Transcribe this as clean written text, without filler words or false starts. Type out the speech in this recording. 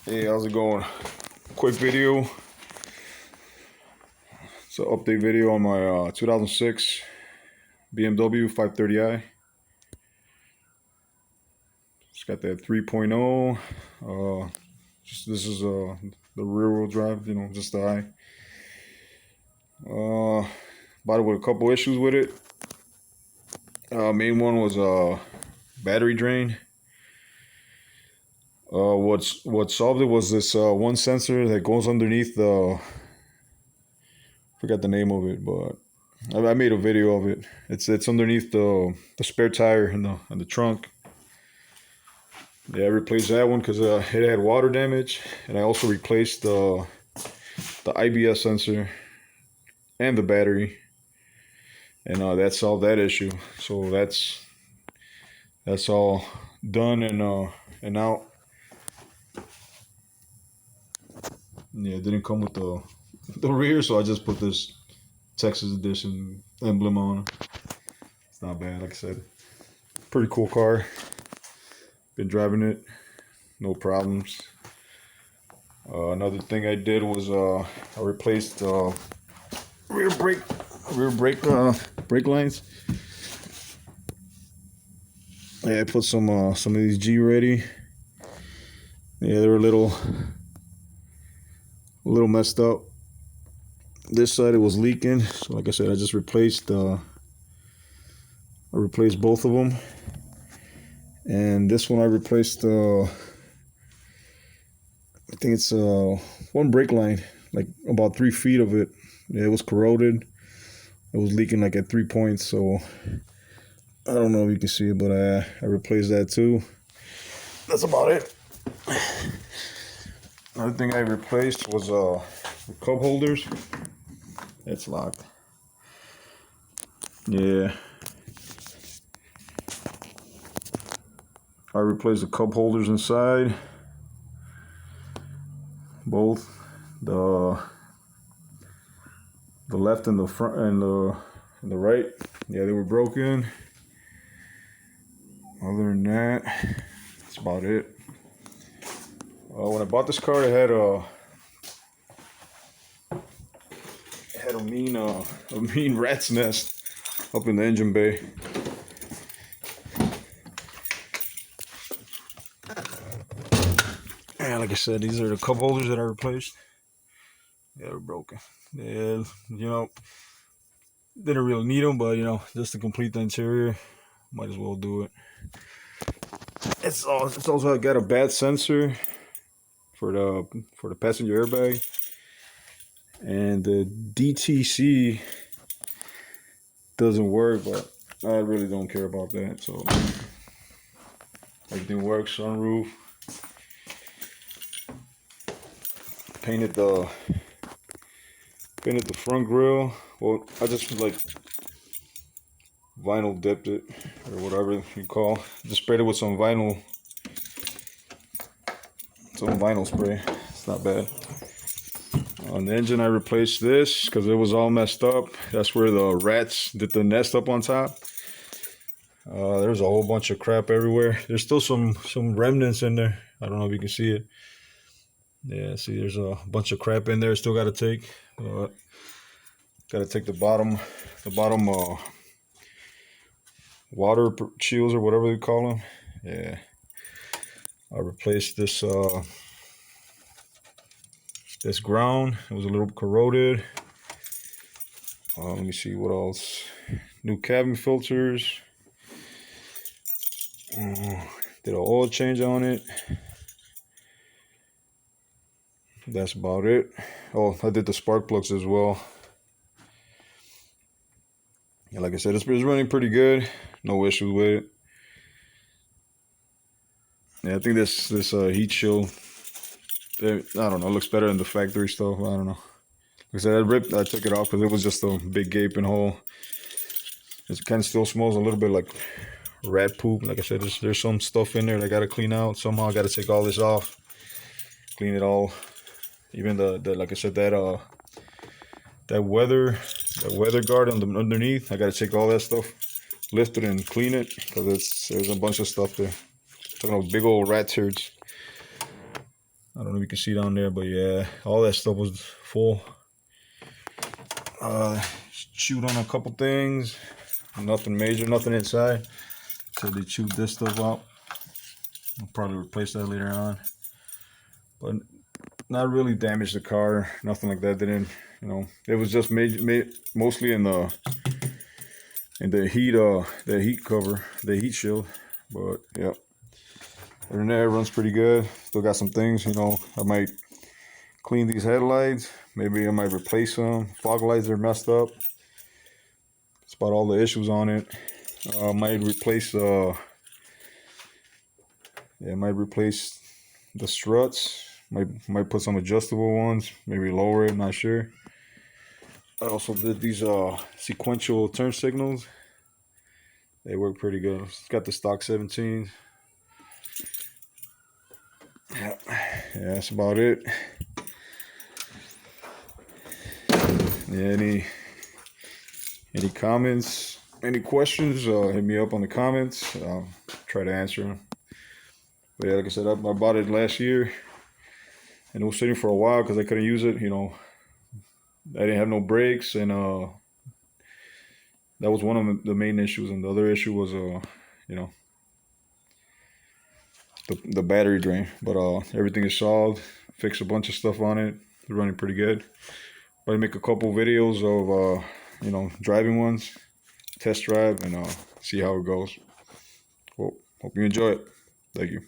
Hey, how's it going? Quick video. It's an update video on my 2006 BMW 530i. It's got that 3.0. This is the rear wheel drive, just the I. Bought it with a couple issues with it. Main one was battery drain. What solved it was this one sensor that goes underneath the, forgot the name of it, but I made a video of it. It's underneath the spare tire in the trunk. Yeah, I replaced that one because it had water damage, and I also replaced the IBS sensor and the battery, and that solved that issue. So that's all done and out. Yeah, it didn't come with the rear, so I just put this Texas edition emblem on it. It's not bad, like I said. Pretty cool car. Been driving it, no problems. Another thing I did was I replaced rear brake lines. Yeah, I put some of these G ready. Yeah, they were a little messed up. This side it was leaking, so like I said, I just replaced both of them. And this one I replaced I think it's one brake line, like about 3 feet of it. Yeah, it was corroded. It was leaking like at 3 points, so I don't know if you can see it, but I replaced that too. That's about it. Another thing I replaced was the Cub Holders. It's locked. Yeah. I replaced the Cub Holders inside. Both the left and the front and the right. Yeah, they were broken. Other than that, that's about it. When I bought this car, it had a mean rat's nest up in the engine bay. Yeah, like I said, these are the cup holders that I replaced. Yeah, they're broken. Yeah, didn't really need them, but just to complete the interior, might as well do it. It's also got a bad sensor for the passenger airbag, and the DTC doesn't work, but I really don't care about that. So everything works. Sunroof, painted the front grille. Well, I just like vinyl dipped it, or whatever you call. Just sprayed it with some vinyl spray. It's not bad. On the engine, I replaced this because it was all messed up. That's where the rats did the nest up on top. There's a whole bunch of crap everywhere. There's still some remnants in there. I don't know if you can see it. Yeah, see, there's a bunch of crap in there. Still got to take. Got to take the bottom water shields or whatever they call them. Yeah, I replaced this ground. It was a little corroded. Let me see what else. New cabin filters. Did an oil change on it. That's about it. Oh, I did the spark plugs as well. Yeah, like I said, it's running pretty good. No issues with it. Yeah, I think this heat shield, I don't know, it looks better than the factory stuff. I don't know. Like I said, I took it off because it was just a big gaping hole. It kind of still smells a little bit like rat poop. Like I said, there's some stuff in there that I gotta clean out. Somehow I gotta take all this off, clean it all. Even the like I said, that weather guard underneath, I gotta take all that stuff, lift it and clean it because there's a bunch of stuff there. Talking about big old rat turds. I don't know if you can see down there, but yeah, all that stuff was full. Chewed on a couple things, nothing major, nothing inside. So they chewed this stuff out. I'll probably replace that later on, but not really damaged the car, nothing like that. Didn't, you know, it was just made mostly in the heat cover, the heat shield. But yep, other than that, it runs pretty good. Still got some things, you know, I might clean these headlights. Maybe I might replace them. Fog lights are messed up. That's about all the issues on it. Might replace might replace the struts. Might put some adjustable ones. Maybe lower it. Not sure. I also did these sequential turn signals. They work pretty good. It's got the stock 17. Yeah, that's about it. Yeah, any comments, any questions? Hit me up on the comments. I'll try to answer them. But yeah, like I said, I bought it last year, and it was sitting for a while because I couldn't use it. You know, I didn't have no brakes, and that was one of the main issues. And the other issue was, you know, the battery drain. But everything is solved. Fixed a bunch of stuff on it. It's running pretty good. But I make a couple videos of you know, driving ones, test drive, and see how it goes. Well, hope you enjoy it. Thank you.